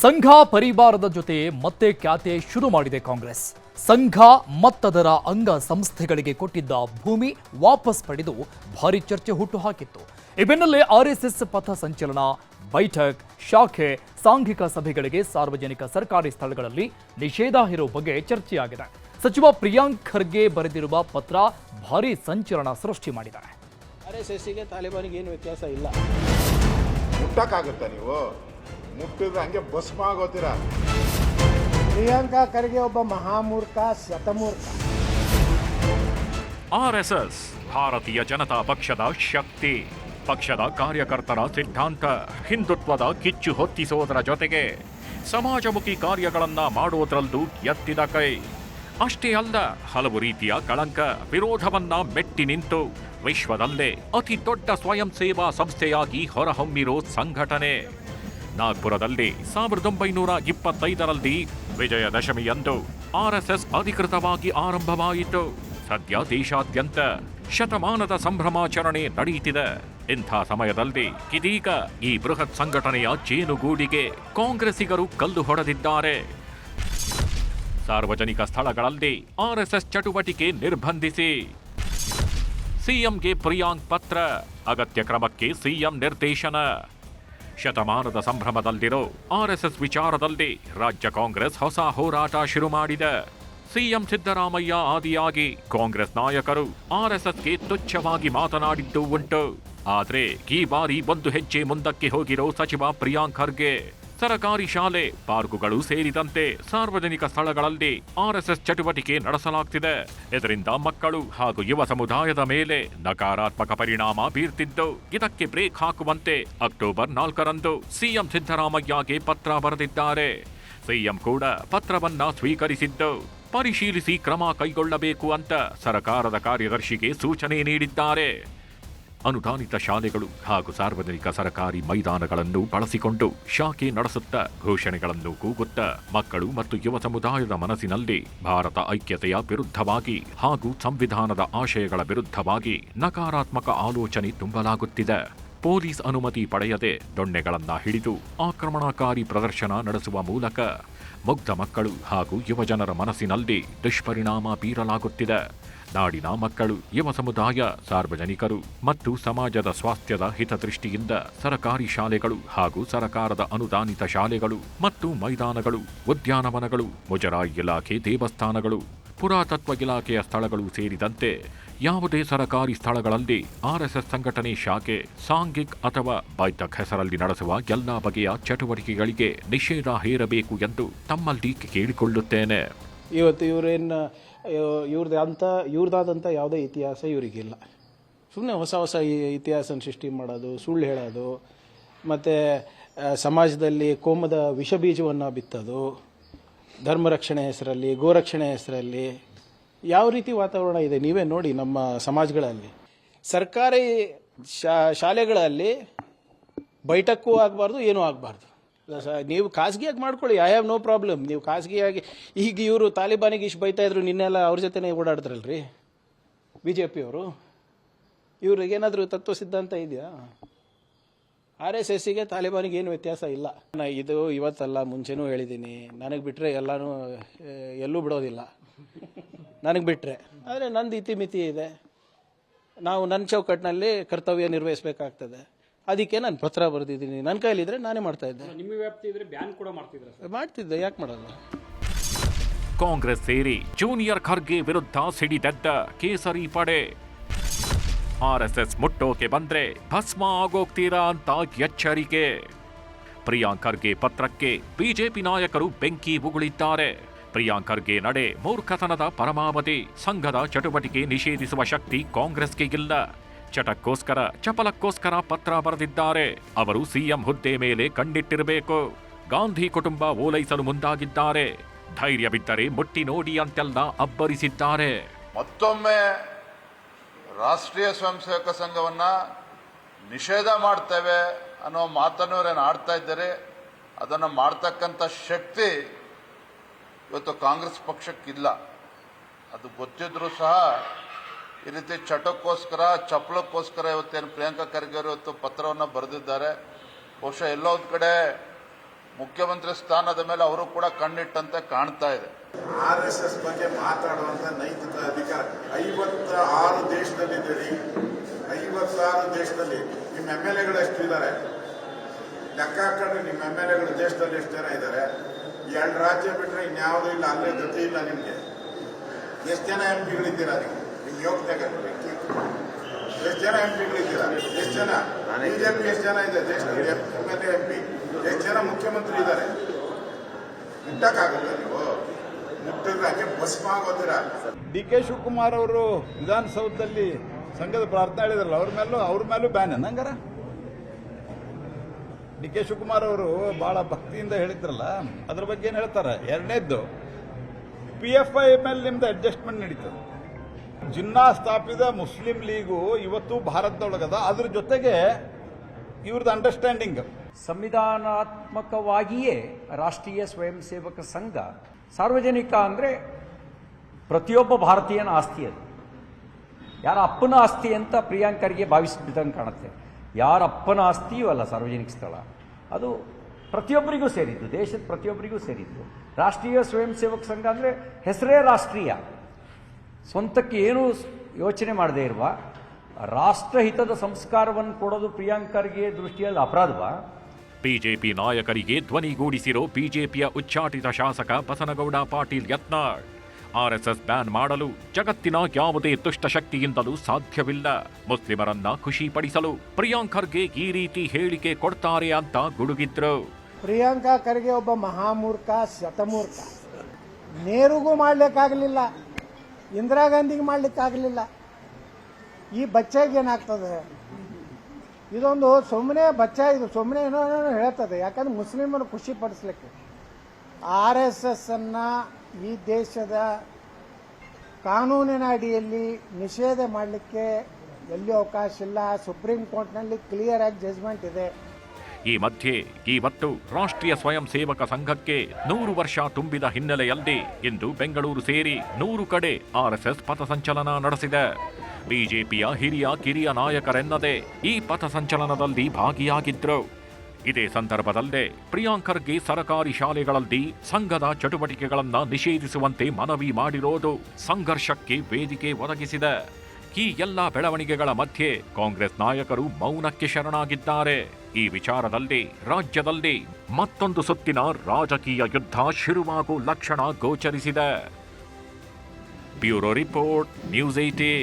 ಸಂಘ ಪರಿವಾರದ ಜೊತೆ ಮತ್ತೆ ಖ್ಯಾತೆ ಶುರು ಮಾಡಿದೆ ಕಾಂಗ್ರೆಸ್. ಸಂಘ ಮತ್ತದರ ಅಂಗ ಸಂಸ್ಥೆಗಳಿಗೆ ಕೊಟ್ಟಿದ್ದ ಭೂಮಿ ವಾಪಸ್ ಪಡೆದು ಭಾರಿ ಚರ್ಚೆ ಹುಟ್ಟುಹಾಕಿತ್ತು. ಈ ಬೆನ್ನಲ್ಲೇ ಆರ್ಎಸ್ಎಸ್ ಪಥ ಸಂಚಲನ, ಬೈಠಕ್, ಶಾಖೆ, ಸಾಂಘಿಕ ಸಭೆಗಳಿಗೆ ಸಾರ್ವಜನಿಕ ಸರ್ಕಾರಿ ಸ್ಥಳಗಳಲ್ಲಿ ನಿಷೇಧ ಹೇರುವ ಬಗ್ಗೆ ಚರ್ಚೆಯಾಗಿದೆ. ಸಚಿವ ಪ್ರಿಯಾಂಕ್ ಖರ್ಗೆ ಬರೆದಿರುವ ಪತ್ರ ಭಾರಿ ಸಂಚಲನ ಸೃಷ್ಟಿ ಮಾಡಿದೆ. ಆರ್ಎಸ್ಎಸ್ಗೆ ತಾಲಿಬಾನಿಗೆ ಏನು ವ್ಯತ್ಯಾಸ ಇಲ್ಲ. ಮುಟ್ಟಕ್ಕಾಗುತ್ತಾ ನೀವು? ಮುಟ್ಟಿದ್ರೆ ಹಂಗೆ ಭಸ್ಮ ಆಗೋತೀರಾ. ಪ್ರಿಯಾಂಕಾ ಖರ್ಗೆ ಒಬ್ಬ ಮಹಾಮೂರ್ಖ, ಶತಮೂರ್ಖ. ಆರ್ಎಸ್ಎಸ್ ಭಾರತೀಯ ಜನತಾ ಪಕ್ಷದ ಶಕ್ತಿ. ಪಕ್ಷದ ಕಾರ್ಯಕರ್ತರ ಸಿದ್ಧಾಂತ ಹಿಂದುತ್ವದ ಕಿಚ್ಚು ಹೊತ್ತಿಸೋದರ ಜೊತೆಗೆ ಸಮಾಜಮುಖಿ ಕಾರ್ಯಗಳನ್ನ ಮಾಡೋದ್ರಲ್ಲೂ ಎತ್ತಿದ ಕೈ. ಅಷ್ಟೇ ಅಲ್ಲ, ಹಲವು ರೀತಿಯ ಕಳಂಕ ವಿರೋಧವನ್ನ ಮೆಟ್ಟಿ ನಿಂತು ವಿಶ್ವದಲ್ಲೇ ಅತಿ ದೊಡ್ಡ ಸ್ವಯಂ ಸೇವಾ ಸಂಸ್ಥೆಯಾಗಿ ಹೊರಹೊಮ್ಮಿರೋ ಸಂಘಟನೆ. ನಾಗ್ಪುರದಲ್ಲಿ 1925ರಲ್ಲಿ ವಿಜಯದಶಮಿಯಂದು ಆರ್ಎಸ್ಎಸ್ ಅಧಿಕೃತವಾಗಿ ಆರಂಭವಾಯಿತು. ಸದ್ಯ ದೇಶಾದ್ಯಂತ ಶತಮಾನದ ಸಂಭ್ರಮಾಚರಣೆ ನಡೆಯುತ್ತಿದೆ. ಇಂಥ ಸಮಯದಲ್ಲಿ ಇದೀಗ ಈ ಬೃಹತ್ ಸಂಘಟನೆಯ ಜೇನುಗೂಡಿಗೆ ಕಾಂಗ್ರೆಸ್ಸಿಗರು ಕಲ್ಲು ಹೊಡೆದಿದ್ದಾರೆ. ಸಾರ್ವಜನಿಕ ಸ್ಥಳಗಳಲ್ಲಿ ಆರ್ಎಸ್ಎಸ್ ಚಟುವಟಿಕೆ ನಿರ್ಬಂಧಿಸಿ ಸಿಎಂಗೆ ಪ್ರಿಯಾಂಕ್ ಪತ್ರ, ಅಗತ್ಯ ಕ್ರಮಕ್ಕೆ ಸಿಎಂ ನಿರ್ದೇಶನ. ಶತಮಾನದ ಸಂಭ್ರಮದಲ್ಲಿರೋ ಆರ್ಎಸ್ಎಸ್ ವಿಚಾರದಲ್ಲಿ ರಾಜ್ಯ ಕಾಂಗ್ರೆಸ್ ಹೊಸ ಹೋರಾಟ ಶುರು ಮಾಡಿದೆ. ಸಿಎಂ ಸಿದ್ದರಾಮಯ್ಯ ಆದಿಯಾಗಿ ಕಾಂಗ್ರೆಸ್ ನಾಯಕರು ಆರ್ಎಸ್ಎಸ್ಗೆ ತುಚ್ಛವಾಗಿ ಮಾತನಾಡಿದ್ದು ಉಂಟು. ಆದ್ರೆ ಈ ಬಾರಿ ಒಂದು ಹೆಜ್ಜೆ ಮುಂದಕ್ಕೆ ಹೋಗಿರೋ ಸಚಿವ ಪ್ರಿಯಾಂಕ್ ಖರ್ಗೆ ಸರಕಾರಿ ಶಾಲೆ, ಪಾರ್ಕುಗಳು ಸೇರಿದಂತೆ ಸಾರ್ವಜನಿಕ ಸ್ಥಳಗಳಲ್ಲಿ ಆರ್ಎಸ್ಎಸ್ ಚಟುವಟಿಕೆ ನಡೆಸಲಾಗ್ತಿದೆ. ಇದರಿಂದ ಮಕ್ಕಳು ಹಾಗೂ ಯುವ ಸಮುದಾಯದ ಮೇಲೆ ನಕಾರಾತ್ಮಕ ಪರಿಣಾಮ ಬೀರ್ತಿದ್ದು, ಇದಕ್ಕೆ ಬ್ರೇಕ್ ಹಾಕುವಂತೆ ಅಕ್ಟೋಬರ್ 4ರಂದು ಸಿಎಂ ಸಿದ್ದರಾಮಯ್ಯಗೆ ಪತ್ರ ಬರೆದಿದ್ದಾರೆ. ಸಿಎಂ ಕೂಡ ಪತ್ರವನ್ನ ಸ್ವೀಕರಿಸಿದ್ದು, ಪರಿಶೀಲಿಸಿ ಕ್ರಮ ಕೈಗೊಳ್ಳಬೇಕು ಅಂತ ಸರ್ಕಾರದ ಕಾರ್ಯದರ್ಶಿಗೆ ಸೂಚನೆ ನೀಡಿದ್ದಾರೆ. ಅನುದಾನಿತ ಶಾಲೆಗಳು ಹಾಗೂ ಸಾರ್ವಜನಿಕ ಸರ್ಕಾರಿ ಮೈದಾನಗಳನ್ನು ಬಳಸಿಕೊಂಡು ಶಾಖೆ ನಡೆಸುತ್ತಾ ಘೋಷಣೆಗಳನ್ನು ಕೂಗುತ್ತಾ ಮಕ್ಕಳು ಮತ್ತು ಯುವ ಸಮುದಾಯದ ಮನಸ್ಸಿನಲ್ಲಿ ಭಾರತ ಐಕ್ಯತೆಯ ವಿರುದ್ಧವಾಗಿ ಹಾಗೂ ಸಂವಿಧಾನದ ಆಶಯಗಳ ವಿರುದ್ಧವಾಗಿ ನಕಾರಾತ್ಮಕ ಆಲೋಚನೆ ತುಂಬಲಾಗುತ್ತಿದೆ. ಪೊಲೀಸ್ ಅನುಮತಿ ಪಡೆಯದೆ ದೊಣ್ಣೆಗಳನ್ನ ಹಿಡಿದು ಆಕ್ರಮಣಕಾರಿ ಪ್ರದರ್ಶನ ನಡೆಸುವ ಮೂಲಕ ಮುಗ್ಧ ಮಕ್ಕಳು ಹಾಗೂ ಯುವಜನರ ಮನಸ್ಸಿನಲ್ಲಿ ದುಷ್ಪರಿಣಾಮ ಬೀರಲಾಗುತ್ತಿದೆ. ನಾಡಿನ ಮಕ್ಕಳು, ಯುವ ಸಮುದಾಯ, ಸಾರ್ವಜನಿಕರು ಮತ್ತು ಸಮಾಜದ ಸ್ವಾಸ್ಥ್ಯದ ಹಿತದೃಷ್ಟಿಯಿಂದ ಸರಕಾರಿ ಶಾಲೆಗಳು ಹಾಗೂ ಸರಕಾರದ ಅನುದಾನಿತ ಶಾಲೆಗಳು ಮತ್ತು ಮೈದಾನಗಳು, ಉದ್ಯಾನವನಗಳು, ಮುಜರಾಯಿ ಇಲಾಖೆ, ದೇವಸ್ಥಾನಗಳು, ಪುರಾತತ್ವ ಇಲಾಖೆಯ ಸ್ಥಳಗಳು ಸೇರಿದಂತೆ ಯಾವುದೇ ಸರಕಾರಿ ಸ್ಥಳಗಳಲ್ಲಿ ಆರ್ಎಸ್ಎಸ್ ಸಂಘಟನೆ ಶಾಖೆ, ಸಾಂಘಿಕ್ ಅಥವಾ ಬೈಠಕ್ ಹೆಸರಲ್ಲಿ ನಡೆಸುವ ಎಲ್ಲಾ ಬಗೆಯ ಚಟುವಟಿಕೆಗಳಿಗೆ ನಿಷೇಧ ಹೇರಬೇಕು ಎಂದು ತಮ್ಮಲ್ಲಿ ಕೇಳಿಕೊಳ್ಳುತ್ತೇನೆ. ಇವತ್ತು ಇವ್ರದಾದಂಥ ಯಾವುದೇ ಇತಿಹಾಸ ಇವರಿಗಿಲ್ಲ. ಸುಮ್ಮನೆ ಹೊಸ ಹೊಸ ಇತಿಹಾಸ ಸೃಷ್ಟಿ ಮಾಡೋದು, ಸುಳ್ಳು ಹೇಳೋದು, ಮತ್ತು ಸಮಾಜದಲ್ಲಿ ಕೋಮದ ವಿಷಬೀಜವನ್ನು ಬಿತ್ತೋದು, ಧರ್ಮರಕ್ಷಣೆ ಹೆಸರಲ್ಲಿ, ಗೋರಕ್ಷಣೆ ಹೆಸರಲ್ಲಿ ಯಾವ ರೀತಿ ವಾತಾವರಣ ಇದೆ ನೀವೇ ನೋಡಿ. ನಮ್ಮ ಸಮಾಜಗಳಲ್ಲಿ ಸರ್ಕಾರಿ ಶಾಲೆಗಳಲ್ಲಿ ಬೈಠಕ್ಕೂ ಆಗಬಾರ್ದು, ಏನೂ ಆಗಬಾರ್ದು. ನೀವು ಖಾಸಗಿಯಾಗಿ ಮಾಡ್ಕೊಳ್ಳಿ, ಐ ಹ್ಯಾವ್ ನೋ ಪ್ರಾಬ್ಲಮ್. ನೀವು ಖಾಸಗಿಯಾಗಿ ಈಗ ಇವರು ತಾಲಿಬಾನಿಗೆ ಇಷ್ಟು ಬೈತಾ ಇದ್ರು, ನಿನ್ನೆಲ್ಲ ಅವ್ರ ಜೊತೆನೇ ಓಡಾಡಿದ್ರಲ್ರಿ BJP ಅವರು. ಇವ್ರಿಗೇನಾದರೂ ತತ್ವ ಸಿದ್ಧಾಂತ ಇದೆಯಾ? RSSಗೆ ತಾಲಿಬಾನಿಗೆ ಏನು ವ್ಯತ್ಯಾಸ ಇಲ್ಲ. ಇದು ಇವತ್ತಲ್ಲ, ಮುಂಚೆನೂ ಹೇಳಿದ್ದೀನಿ, ನನಗೆ ಬಿಟ್ಟರೆ ಎಲ್ಲನೂ ಎಲ್ಲೂ ಬಿಡೋದಿಲ್ಲ, ನನಗೆ ಬಿಟ್ಟರೆ. ಆದರೆ ನಂದು ಇತಿಮಿತಿ ಇದೆ. ನಾವು ನನ್ನ ಚೌಕಟ್ಟಿನಲ್ಲಿ ಕರ್ತವ್ಯ ನಿರ್ವಹಿಸಬೇಕಾಗ್ತದೆ. ಅದಕ್ಕೆ ನಾನು ಪತ್ರ ಬರೆದಿದ್ದೀನಿ. ನನ್ನ ಕೈಲಿದ್ರೆ ನಾನೇ ಮಾಡ್ತಾ ಇದ್ದೆ. ನಿಮ್ಮ ವ್ಯಾಪ್ತಿ ಇದ್ರೆ ಬ್ಯಾನ್ ಕೂಡ ಮಾಡ್ತಿದ್ದೆ, ಯಾಕೆ ಮಾಡಲ್ಲ? ಕಾಂಗ್ರೆಸ್ ಸೇರಿ ಜೂನಿಯರ್ ಖರ್ಗೆ ವಿರುದ್ಧ ಸಿಡಿದೆದ್ದ ಕೇಸರಿ ಪಡೆ. ಆರ್ಎಸ್ಎಸ್ ಮುಟ್ಟೋಕೆ ಬಂದ್ರೆ ಭಸ್ಮ ಆಗೋಗ್ತೀರಾ ಅಂತ ಎಚ್ಚರಿಕೆ. ಪ್ರಿಯಾಂಕ್ ಖರ್ಗೆ ಪತ್ರಕ್ಕೆ ಬಿಜೆಪಿ ನಾಯಕರು ಬೆಂಕಿ ಉಗುಳಿದ್ದಾರೆ. ಪ್ರಿಯಾಂಕ್ ಖರ್ಗೆ ನಡೆ ಮೂರ್ಖತನದ ಪರಮಾವಧಿ. ಸಂಘದ ಚಟುವಟಿಕೆ ನಿಷೇಧಿಸುವ ಶಕ್ತಿ ಕಾಂಗ್ರೆಸ್ಗೆ ಇಲ್ಲ. ಚಟಕ್ಕೋಸ್ಕರ, ಚಪಲಕ್ಕೋಸ್ಕರ ಪತ್ರ ಬರೆದಿದ್ದಾರೆ. ಅವರು ಸಿಎಂ ಹುದ್ದೆ ಮೇಲೆ ಕಣ್ಣಿಟ್ಟಿರಬೇಕು. ಗಾಂಧಿ ಕುಟುಂಬ ಓಲೈಸಲು ಮುಂದಾಗಿದ್ದಾರೆ. ಧೈರ್ಯವಿದ್ದರೆ ಮುಟ್ಟಿ ನೋಡಿ ಅಂತೆಲ್ಲ ಅಬ್ಬರಿಸಿದ್ದಾರೆ. ಮತ್ತೊಮ್ಮೆ ರಾಷ್ಟ್ರೀಯ ಸ್ವಯಂ ಸೇವಕ ಸಂಘವನ್ನ ನಿಷೇಧ ಮಾಡ್ತೇವೆ ಅನ್ನೋ ಮಾತನ್ನು ಅವರೇನು ಆಡ್ತಾ ಇದ್ದಾರೆ. ಅದನ್ನು ಮಾಡ್ತಕ್ಕಂಥ ಶಕ್ತಿ ಇವತ್ತು ಕಾಂಗ್ರೆಸ್ ಪಕ್ಷಕ್ಕಿಲ್ಲ. ಅದು ಗೊತ್ತಿದ್ರೂ ಸಹ ಈ ರೀತಿ ಚಟಕ್ಕೋಸ್ಕರ, ಚಪ್ಪಲಕ್ಕೋಸ್ಕರ ಇವತ್ತೇನು ಪ್ರಿಯಾಂಕಾ ಖರ್ಗೆ ಅವರು ಇವತ್ತು ಪತ್ರವನ್ನು ಬರೆದಿದ್ದಾರೆ. ಬಹುಶಃ ಎಲ್ಲೋ ಒಂದು ಕಡೆ ಮುಖ್ಯಮಂತ್ರಿ ಸ್ಥಾನದ ಮೇಲೆ ಅವರು ಕೂಡ ಕಣ್ಣಿಟ್ಟಂತೆ ಕಾಣ್ತಾ ಇದೆ. RSS ಬಗ್ಗೆ ಮಾತಾಡುವಂತ ನೈತಿಕ ಅಧಿಕಾರ 56 ದೇಶದಲ್ಲಿದ್ದೀರಿ. 56 ದೇಶದಲ್ಲಿ ನಿಮ್ಮ MLAಗಳು ಎಷ್ಟಿದ್ದಾರೆ ಲೆಕ್ಕ ಹಾಕೊಂಡ್ರೆ ನಿಮ್ಮ MLAಗಳು ದೇಶದಲ್ಲಿ ಎಷ್ಟು ಜನ ಇದ್ದಾರೆ? 2 ರಾಜ್ಯ ಬಿಟ್ಟರೆ ಇನ್ಯಾವುದೂ ಇಲ್ಲ, ಅಲ್ಲೇ ಗತಿ ಇಲ್ಲ ನಿಮಗೆ. ಎಷ್ಟು ಜನ MP ಗಳಿದ್ದೀರಾ ನೀವು? ನಿಮ್ ಯೋಗ್ಯತೆ ಎಷ್ಟು ಜನ MP ಗಳಿದ್ದೀರಾ? ಎಷ್ಟು ಜನ BJP ಎಷ್ಟು ಜನ ಇದೆ ದೇಶದಲ್ಲಿ? MP ಎಷ್ಟು ಜನ ಮುಖ್ಯಮಂತ್ರಿ ಇದ್ದಾರೆ? ಮುಟ್ಟಕ್ಕಾಗುತ್ತೆ ನೀವು? ಮುಟ್ಟಿದ್ರೆ ಭಸ್ಮ ಆಗೋದಿರಾ? DK ಶಿವಕುಮಾರ್ ಅವರು ವಿಧಾನಸೌಧದಲ್ಲಿ ಸಂಘದ ಪ್ರಾರ್ಥನೆ ಹೇಳಿದ್ರಲ್ಲ, ಅವ್ರ ಮೇಲೂ ಬ್ಯಾನ್ ಹಂಗಾರ? DK ಶಿವಕುಮಾರ್ ಅವರು ಬಹಳ ಭಕ್ತಿಯಿಂದ ಹೇಳಿದ್ರಲ್ಲ, ಅದ್ರ ಬಗ್ಗೆ ಏನ್ ಹೇಳ್ತಾರೆ? ಎರಡನೇದ್ದು, PFI ಮೇಲೆ ನಿಮ್ದು ಅಡ್ಜಸ್ಟ್ಮೆಂಟ್ ನಡೀತದೆ. ಜಿನ್ನಾ ಸ್ಥಾಪಿತ ಮುಸ್ಲಿಂ ಲೀಗು ಇವತ್ತು ಭಾರತದೊಳಗದ, ಅದ್ರ ಜೊತೆಗೆ ಇವ್ರದ್ದು ಅಂಡರ್ಸ್ಟ್ಯಾಂಡಿಂಗ್ ಸಂವಿಧಾನಾತ್ಮಕವಾಗಿಯೇ ರಾಷ್ಟ್ರೀಯ ಸ್ವಯಂ ಸೇವಕ ಸಂಘ ಸಾರ್ವಜನಿಕ ಅಂದರೆ ಪ್ರತಿಯೊಬ್ಬ ಭಾರತೀಯನ ಆಸ್ತಿ. ಅದು ಯಾರ ಅಪ್ಪನ ಆಸ್ತಿ ಅಂತ ಪ್ರಿಯಾಂಕರಿಗೆ ಭಾವಿಸಿದಂಗೆ ಕಾಣುತ್ತೆ. ಯಾರ ಅಪ್ಪನ ಆಸ್ತಿಯೂ ಅಲ್ಲ ಸಾರ್ವಜನಿಕ ಸ್ಥಳ, ಅದು ಪ್ರತಿಯೊಬ್ಬರಿಗೂ ಸೇರಿದ್ದು, ದೇಶದ ಪ್ರತಿಯೊಬ್ಬರಿಗೂ ಸೇರಿದ್ದು. ರಾಷ್ಟ್ರೀಯ ಸ್ವಯಂ ಸೇವಕ ಸಂಘ ಅಂದರೆ ಹೆಸರೇ ರಾಷ್ಟ್ರೀಯ. ಸ್ವಂತಕ್ಕೆ ಏನೂ ಯೋಚನೆ ಮಾಡದೇ ಇರುವ ರಾಷ್ಟ್ರಹಿತದ ಸಂಸ್ಕಾರವನ್ನು ಕೊಡೋದು ಪ್ರಿಯಾಂಕರ್ಗೆ ದೃಷ್ಟಿಯಲ್ಲಿ ಅಪರಾಧವಾ? ಬಿಜೆಪಿ ನಾಯಕರಿಗೆ ಧ್ವನಿಗೂಡಿಸಿರೋ ಬಿಜೆಪಿಯ ಉಚ್ಚಾಟಿತ ಶಾಸಕ ಬಸನಗೌಡ ಪಾಟೀಲ್ ಯತ್ನಾಳ್, RSS ಬ್ಯಾನ್ ಮಾಡಲು ಜಗತ್ತಿನ ಯಾವುದೇ ದುಷ್ಟಶಕ್ತಿಯಿಂದಲೂ ಸಾಧ್ಯವಿಲ್ಲ. ಮುಸ್ಲಿಮರನ್ನ ಖುಷಿಪಡಿಸಲು ಪ್ರಿಯಾಂಕರ್ಗೆ ಈ ರೀತಿ ಹೇಳಿಕೆ ಕೊಡ್ತಾರೆ ಅಂತ ಗುಡುಗಿದ್ರು. ಪ್ರಿಯಾಂಕಾ ಖರ್ಗೆ ಒಬ್ಬ ಮಹಾಮೂರ್ಖ, ಶತಮೂರ್ಖ. ನೆಹರುಗೂ ಮಾಡ್ಲಿಕ್ಕಾಗಲಿಲ್ಲ, ಇಂದಿರಾ ಗಾಂಧಿಗೆ ಮಾಡ್ಲಿಕ್ಕಾಗಲಿಲ್ಲ. ಈ ಬಚ್ಚೆಗೆ ಏನಾಗ್ತದೆ? ಇದೊಂದು ಸುಮ್ಮನೆ ಬಚ್ಚ, ಇದು ಸುಮ್ಮನೆ ಏನೋ ಹೇಳ್ತದೆ. ಯಾಕಂದ್ರೆ ಮುಸ್ಲಿಮರು ಖುಷಿ ಪಡಿಸ್ಲಿಕ್ಕೆ RSS ಅನ್ನ ಈ ದೇಶದ ಕಾನೂನಿನ ಅಡಿಯಲ್ಲಿ ನಿಷೇಧ ಮಾಡಲಿಕ್ಕೆ ಎಲ್ಲಿ ಅವಕಾಶ ಇಲ್ಲ. ಸುಪ್ರೀಂ ಕೋರ್ಟ್ನಲ್ಲಿ ಕ್ಲಿಯರ್ ಆಗಿ ಜಜ್ಮೆಂಟ್ ಇದೆ. ಈ ಮಧ್ಯೆ ಇವತ್ತು ರಾಷ್ಟ್ರೀಯ ಸ್ವಯಂ ಸೇವಕ ಸಂಘಕ್ಕೆ 100 ವರ್ಷ ತುಂಬಿದ ಹಿನ್ನೆಲೆಯಲ್ಲಿ ಇಂದು ಬೆಂಗಳೂರು ಸೇರಿ 100 ಕಡೆ RSS ಪಥಸಂಚಲನ ನಡೆಸಿದೆ. ಬಿಜೆಪಿಯ ಹಿರಿಯ ಕಿರಿಯ ನಾಯಕರೆನ್ನದೇ ಈ ಪಥಸಂಚಲನದಲ್ಲಿ ಭಾಗಿಯಾಗಿದ್ರು. ಇದೇ ಸಂದರ್ಭದಲ್ಲೇ ಪ್ರಿಯಾಂಕರ್ಗೆ ಸರಕಾರಿ ಶಾಲೆಗಳಲ್ಲಿ ಸಂಘದ ಚಟುವಟಿಕೆಗಳನ್ನು ನಿಷೇಧಿಸುವಂತೆ ಮನವಿ ಮಾಡಿರೋದು ಸಂಘರ್ಷಕ್ಕೆ ವೇದಿಕೆ ಒದಗಿಸಿದೆ. ಈ ಎಲ್ಲ ಬೆಳವಣಿಗೆಗಳ ಮಧ್ಯೆ ಕಾಂಗ್ರೆಸ್ ನಾಯಕರು ಮೌನಕ್ಕೆ ಶರಣಾಗಿದ್ದಾರೆ. ಈ ವಿಚಾರದಲ್ಲಿ ರಾಜ್ಯದಲ್ಲಿ ಮತ್ತೊಂದು ಸುತ್ತಿನ ರಾಜಕೀಯ ಯುದ್ಧ ಶುರುವಾಗುವ ಲಕ್ಷಣ ಗೋಚರಿಸಿದೆ. Bureau report, news 18.